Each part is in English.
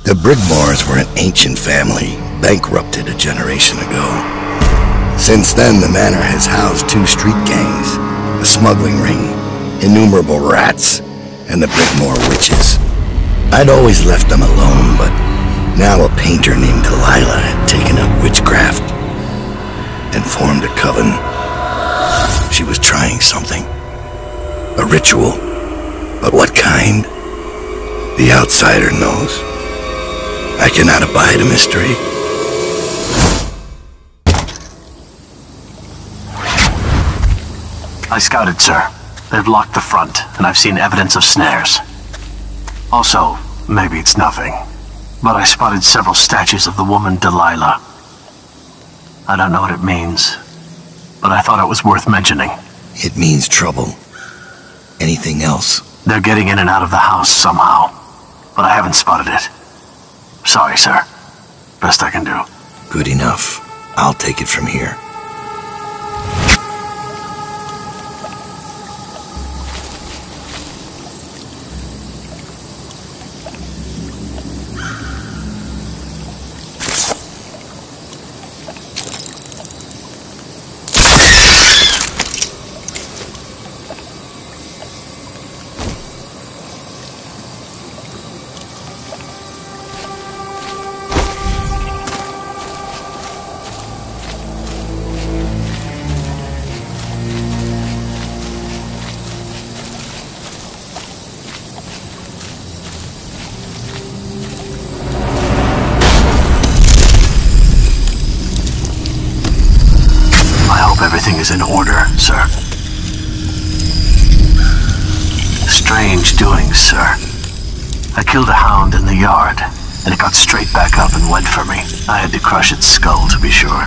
The Brigmores were an ancient family, bankrupted a generation ago. Since then, the manor has housed 2 street gangs, a smuggling ring, innumerable rats, and the Brigmore witches. I'd always left them alone, but now a painter named Dalilы had taken up witchcraft and formed a coven. She was trying something. A ritual. But what kind? The outsider knows. I cannot abide a mystery. I scouted, sir. They've locked the front, and I've seen evidence of snares. Also, maybe it's nothing, but I spotted several statues of the woman Dalilы. I don't know what it means, but I thought it was worth mentioning. It means trouble. Anything else? They're getting in and out of the house somehow, but I haven't spotted it. Sorry, sir. Best I can do. Good enough. I'll take it from here. Everything is in order, sir. Strange doings, sir. I killed a hound in the yard, and it got straight back up and went for me. I had to crush its skull, to be sure.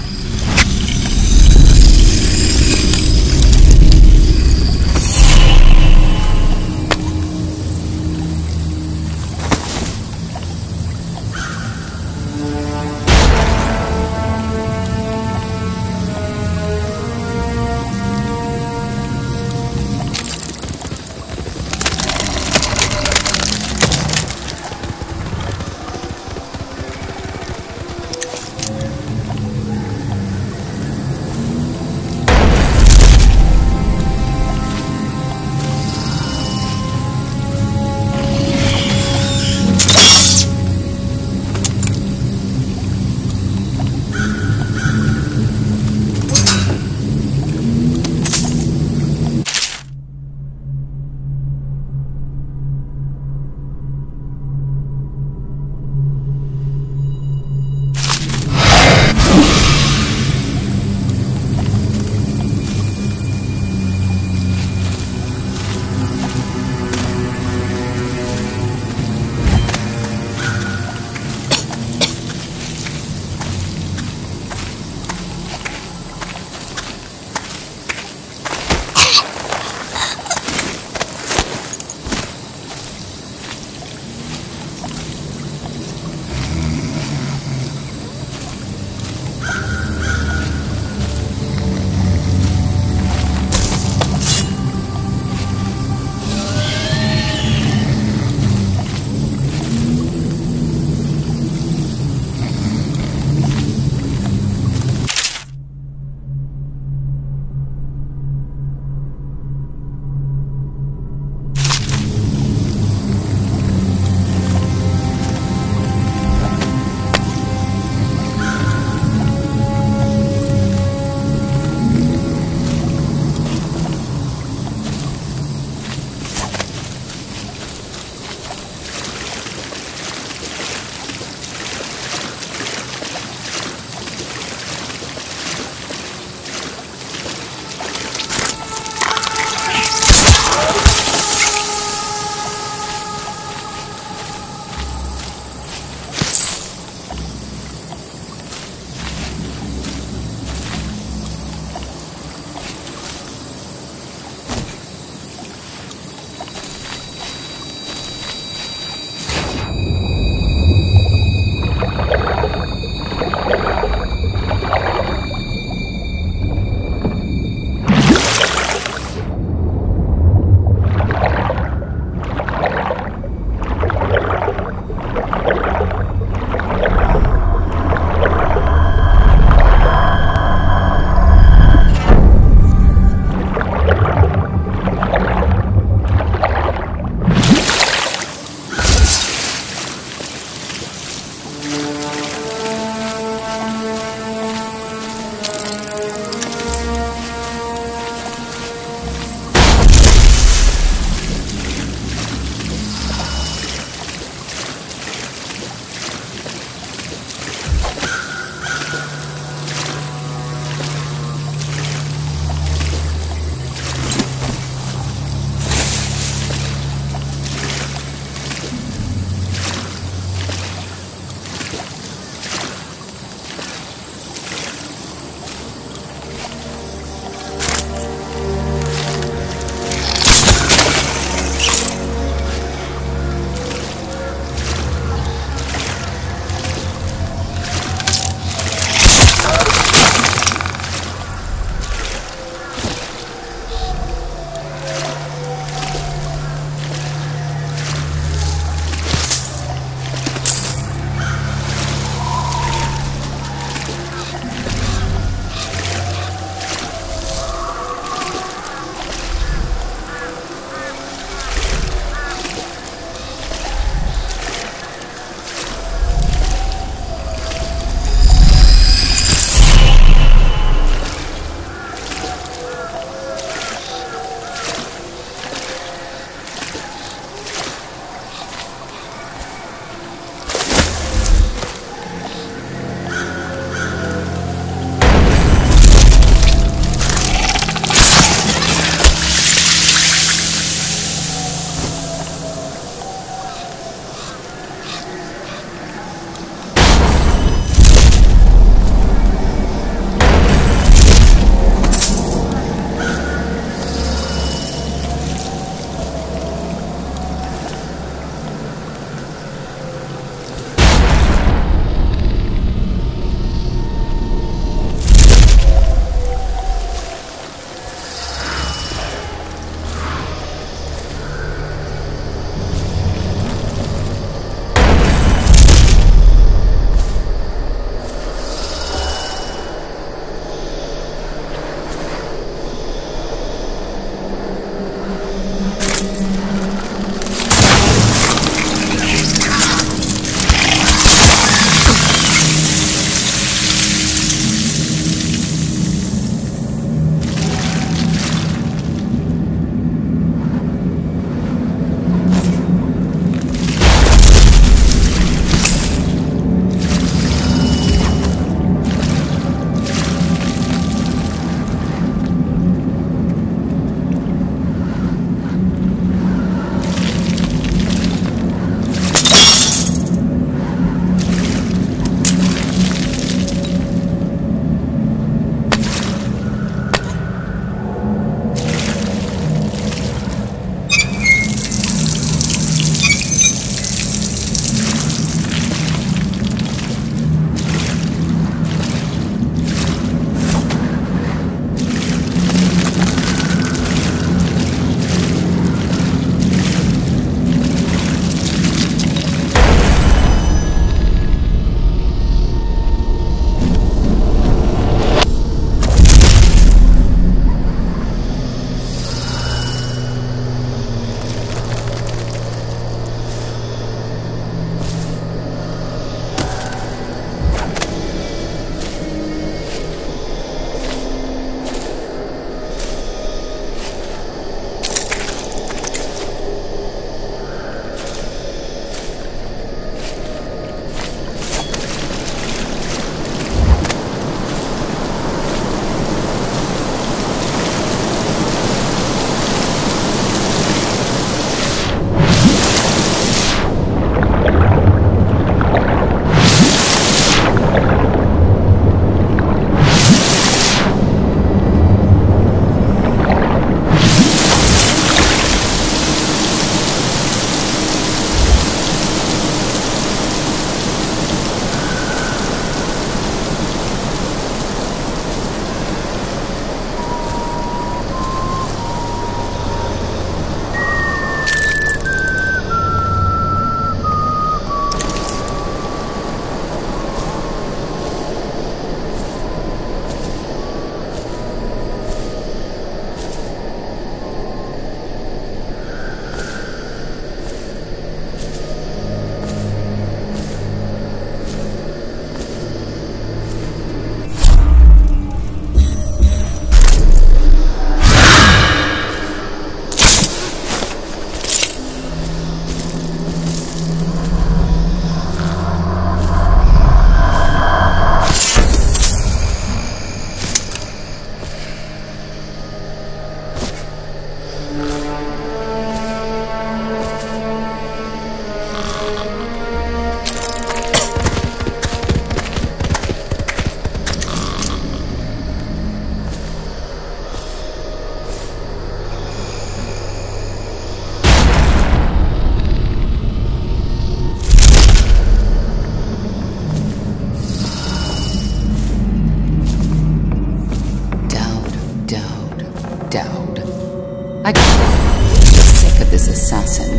I get sick of this assassin.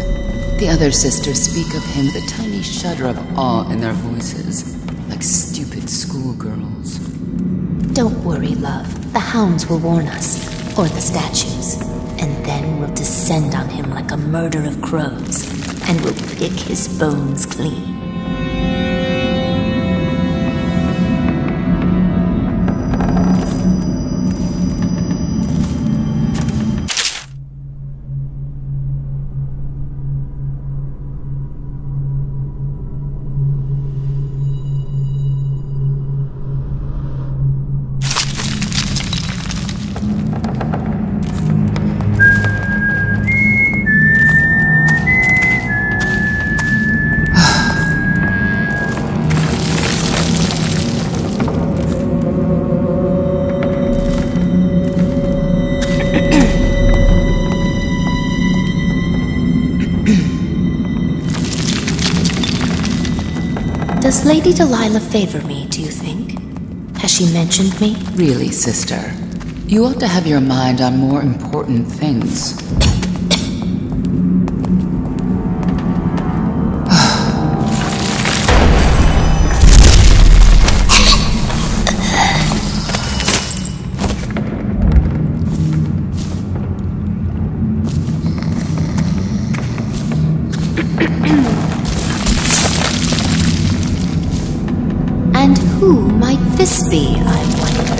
The other sisters speak of him with a tiny shudder of awe in their voices, like stupid schoolgirls. Don't worry, love. The hounds will warn us, or the statues, and then we'll descend on him like a murder of crows, and we'll pick his bones clean. Does Lady Delilah favor me, do you think? Has she mentioned me? Really, sister, you ought to have your mind on more important things. And who might this be, I wonder?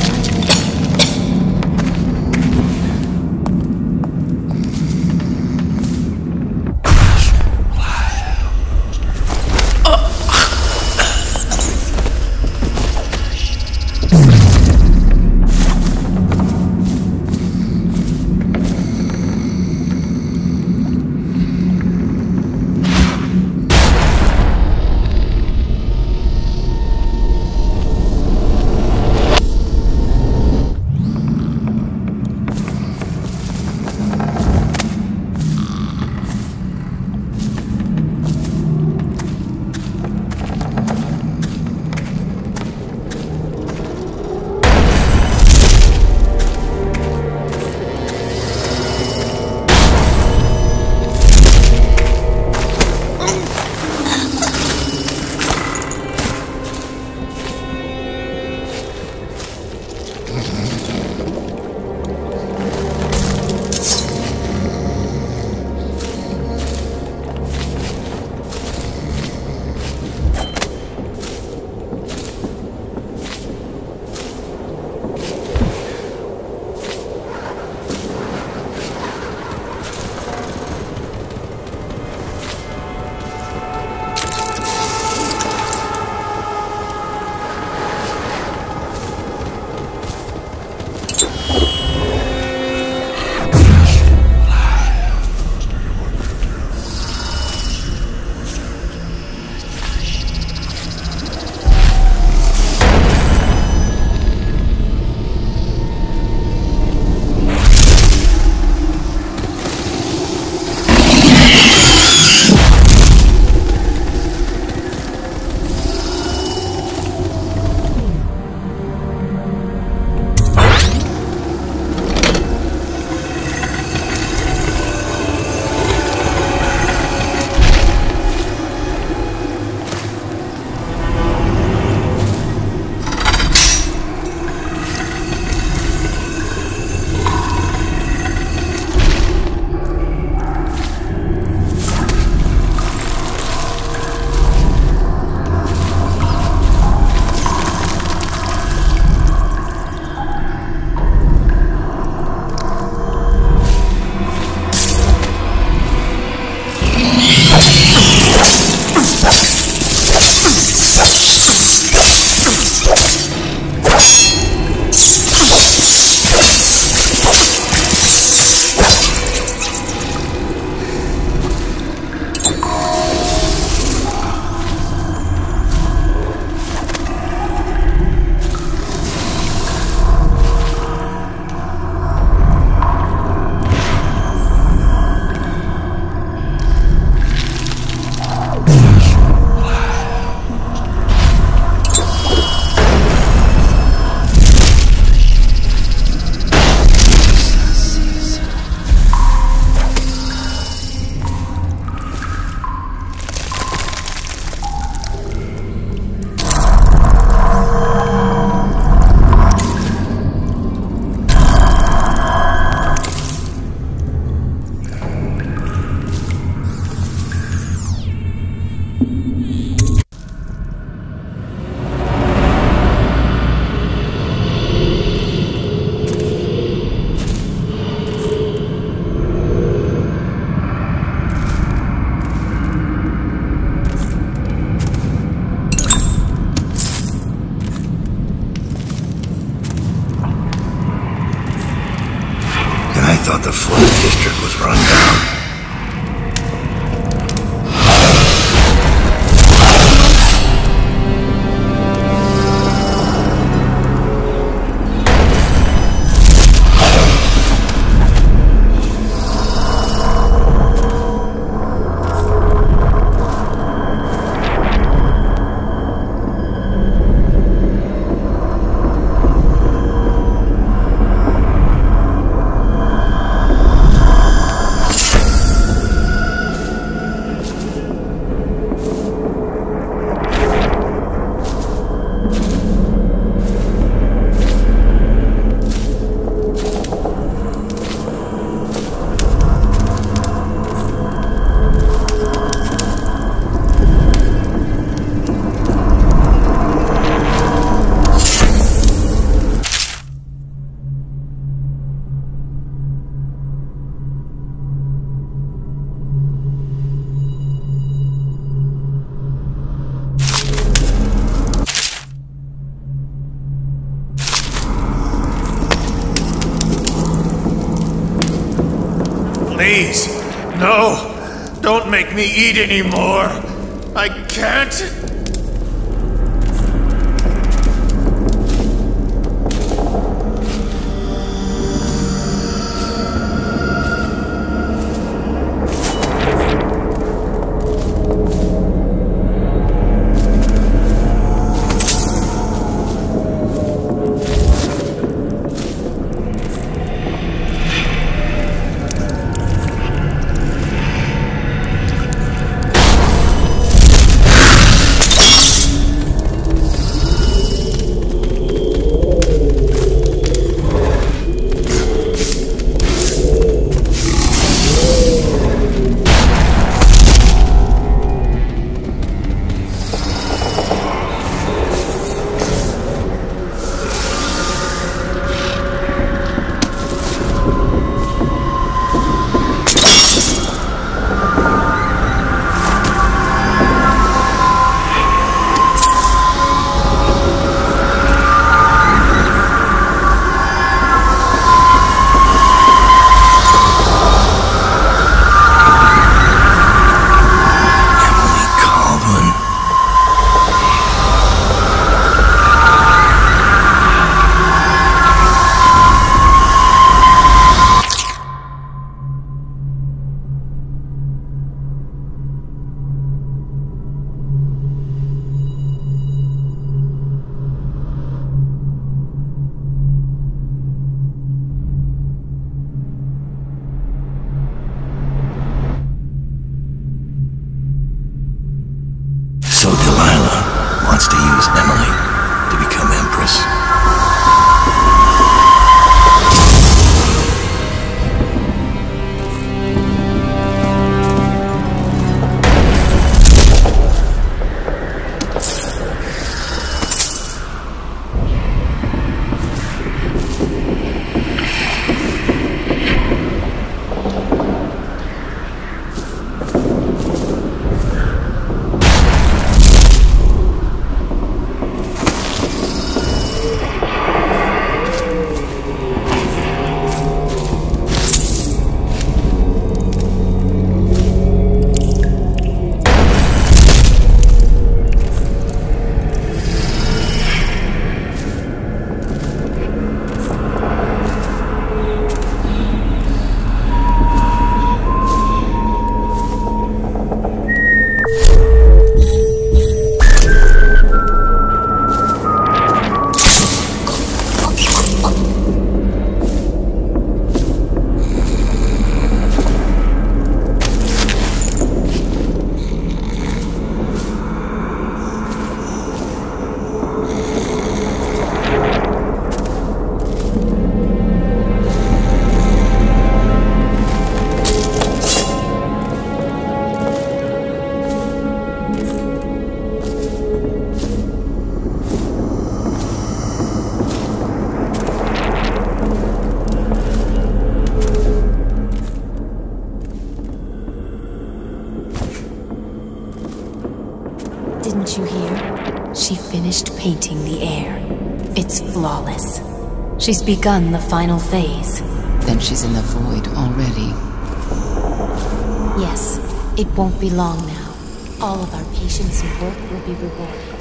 the flood district was run down. Please, no! Don't make me eat anymore! I can't! So Delilah wants to use Emily to become Empress. Didn't you hear? She finished painting the air. It's flawless. She's begun the final phase. Then she's in the void already. Yes, it won't be long now. All of our patience and work will be rewarded.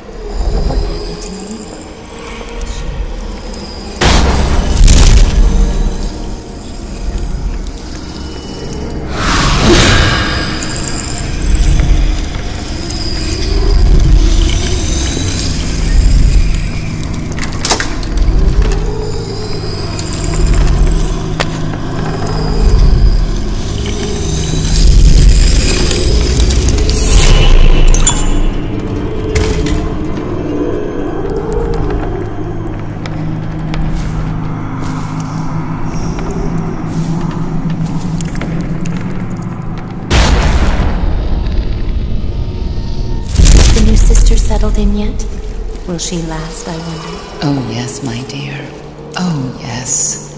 But what happened to Nina? Settled in yet? Will she last, I wonder? Oh yes, my dear. Oh yes.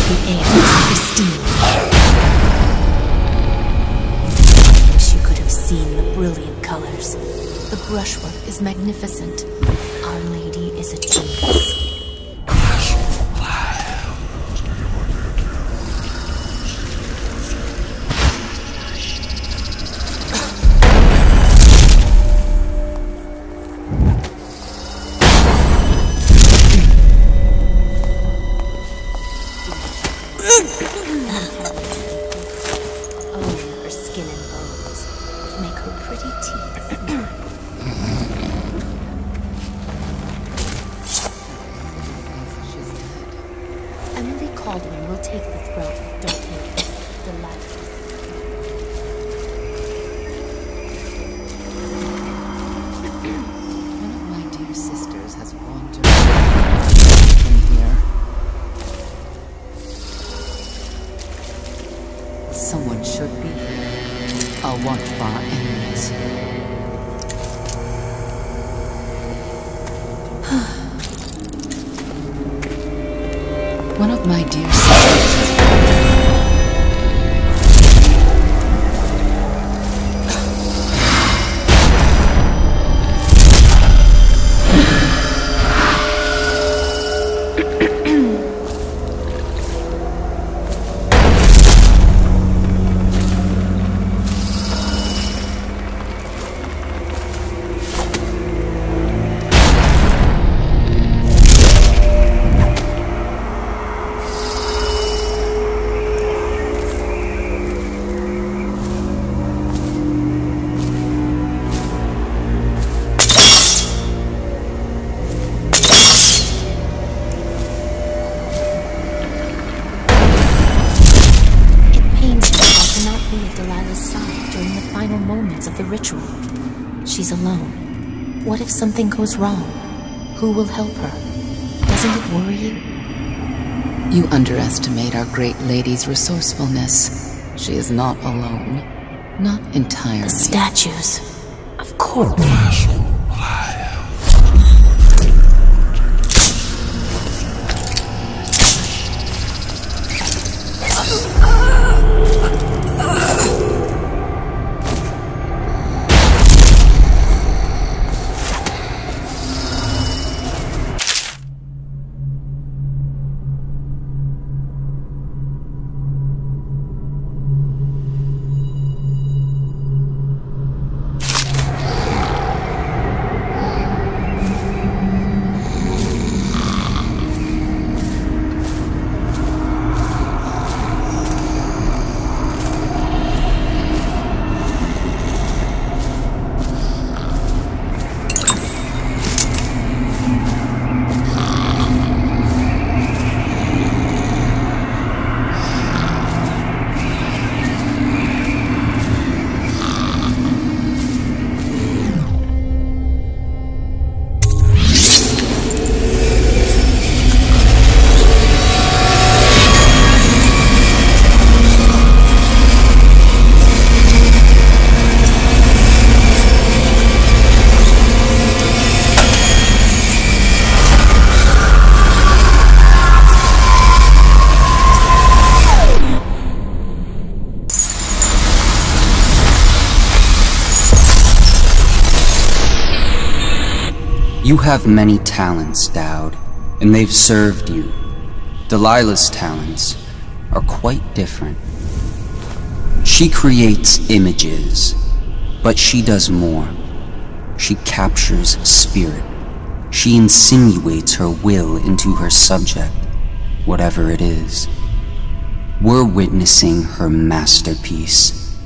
The air is pristine. I wish you could have seen the brilliant colors. The brushwork is magnificent. Our Lady is a genius. Someone should be here. I'll watch for our enemies. One of my dear sisters. Of the ritual. She's alone. What if something goes wrong? Who will help her? Doesn't it worry you? You underestimate our great lady's resourcefulness. She is not alone. Not entirely. The statues. Of course. You have many talents, Dowd, and they've served you. Dalilah's talents are quite different. She creates images, but she does more. She captures spirit. She insinuates her will into her subject, whatever it is. We're witnessing her masterpiece,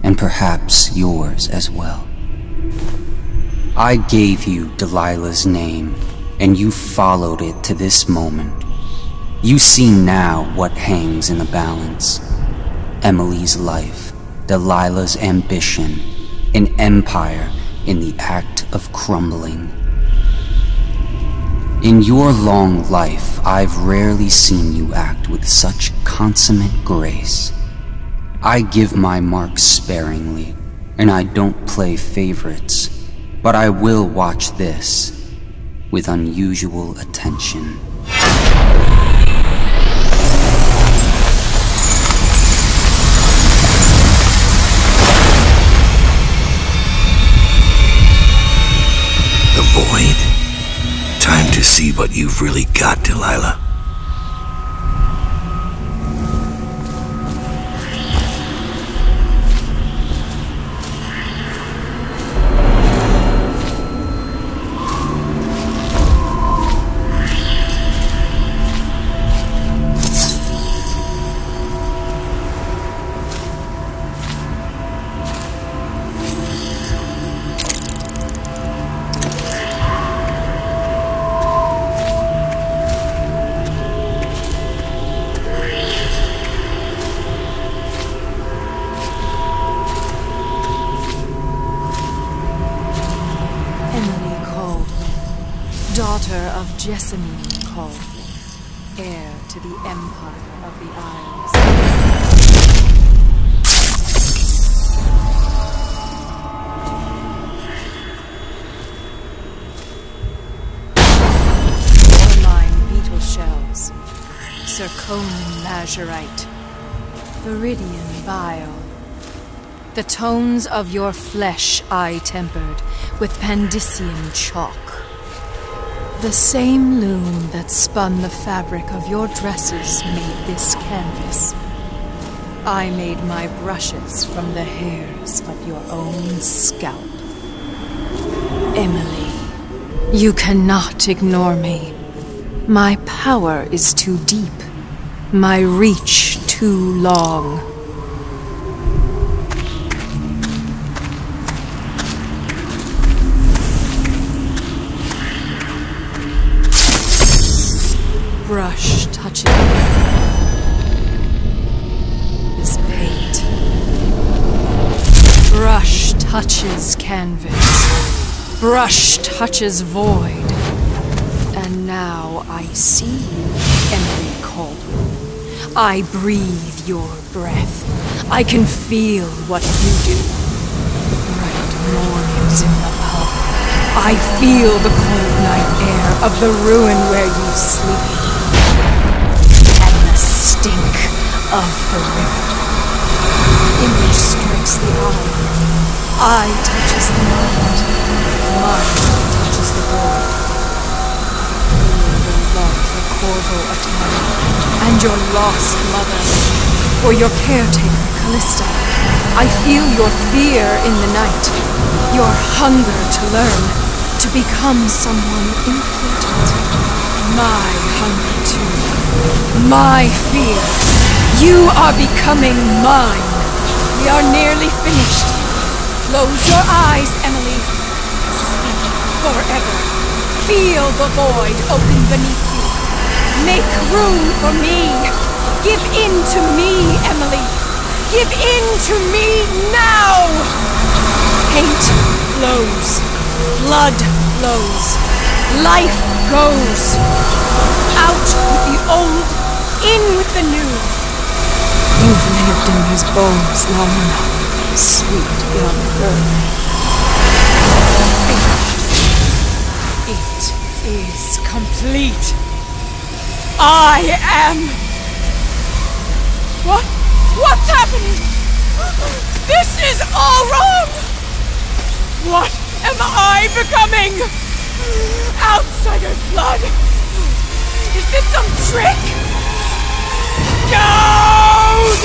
and perhaps yours as well. I gave you Dalilah's name, and you followed it to this moment. You see now what hangs in the balance. Emily's life, Dalilah's ambition, an empire in the act of crumbling. In your long life, I've rarely seen you act with such consummate grace. I give my marks sparingly, and I don't play favorites, but I will watch this with unusual attention. The void? Time to see what you've really got, Delilah. Jessamine Caldwell, heir to the Empire of the Isles. Orline beetle shells, zirconium lazurite, viridian bile. The tones of your flesh I tempered with Pandician chalk. The same loom that spun the fabric of your dresses made this canvas. I made my brushes from the hairs of your own scalp. Emily, you cannot ignore me. My power is too deep, my reach too long. Brush touches is paint. Brush touches canvas. Brush touches void. And now I see you, Emily Caldwell. I breathe your breath. I can feel what you do. Bright mornings in the pub. I feel the cold night air of the ruin where you sleep. Stink of the river. Image strikes the eye. Eye touches the mind. Mind touches the void. Feel your love for Corvo Atari and your lost mother. For your caretaker, Callista. I feel your fear in the night. Your hunger to learn. To become someone important. My hunger too. My fear. You are becoming mine. We are nearly finished. Close your eyes, Emily. Sleep forever. Feel the void open beneath you. Make room for me. Give in to me, Emily. Give in to me now. Hate flows. Blood flows. Life goes. Out with the old, in with the new. You've lived in his bones long enough, sweet young girl. It is complete. I am... What's happening? This is all wrong! What am I becoming? Outsider's blood! Is this some trick? Gold!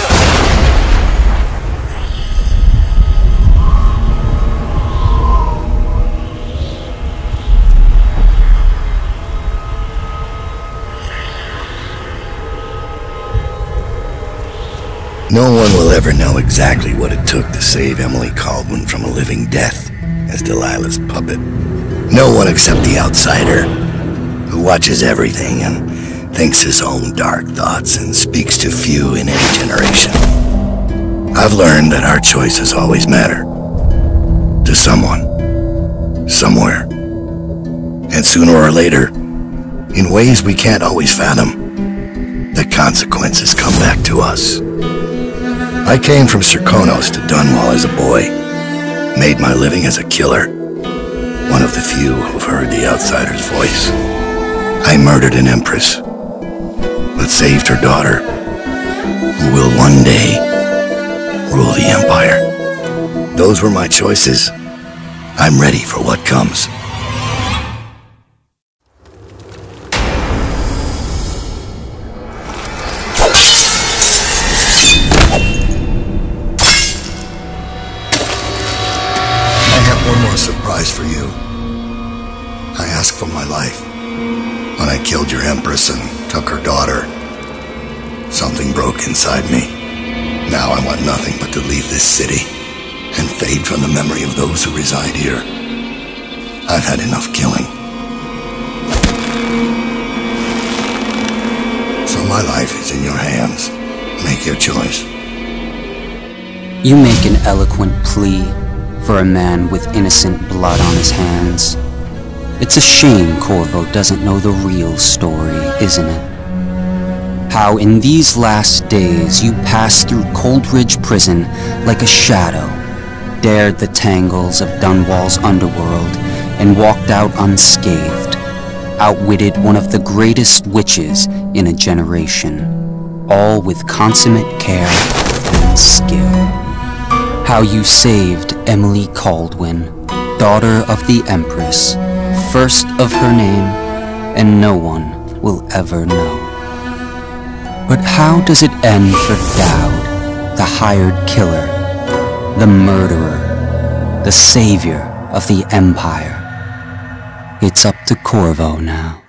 No one will ever know exactly what it took to save Emily Caldwin from a living death as Delilah's puppet. No one except the outsider, who watches everything and thinks his own dark thoughts and speaks to few in any generation. I've learned that our choices always matter. To someone. Somewhere. And sooner or later, in ways we can't always fathom, the consequences come back to us. I came from Serkonos to Dunwall as a boy, made my living as a killer, one of the few who've heard the outsider's voice. I murdered an empress, but saved her daughter, who will one day rule the empire. Those were my choices. I'm ready for what comes. Surprise for you. I asked for my life. When I killed your empress and took her daughter, something broke inside me. Now I want nothing but to leave this city and fade from the memory of those who reside here. I've had enough killing. So my life is in your hands. Make your choice. You make an eloquent plea for a man with innocent blood on his hands. It's a shame Corvo doesn't know the real story, isn't it? How in these last days you passed through Coldridge Prison like a shadow, dared the tangles of Dunwall's underworld, and walked out unscathed, outwitted one of the greatest witches in a generation, all with consummate care and skill. How you saved Emily Caldwin, daughter of the Empress, first of her name, and no one will ever know. But how does it end for Dowd, the hired killer, the murderer, the savior of the Empire? It's up to Corvo now.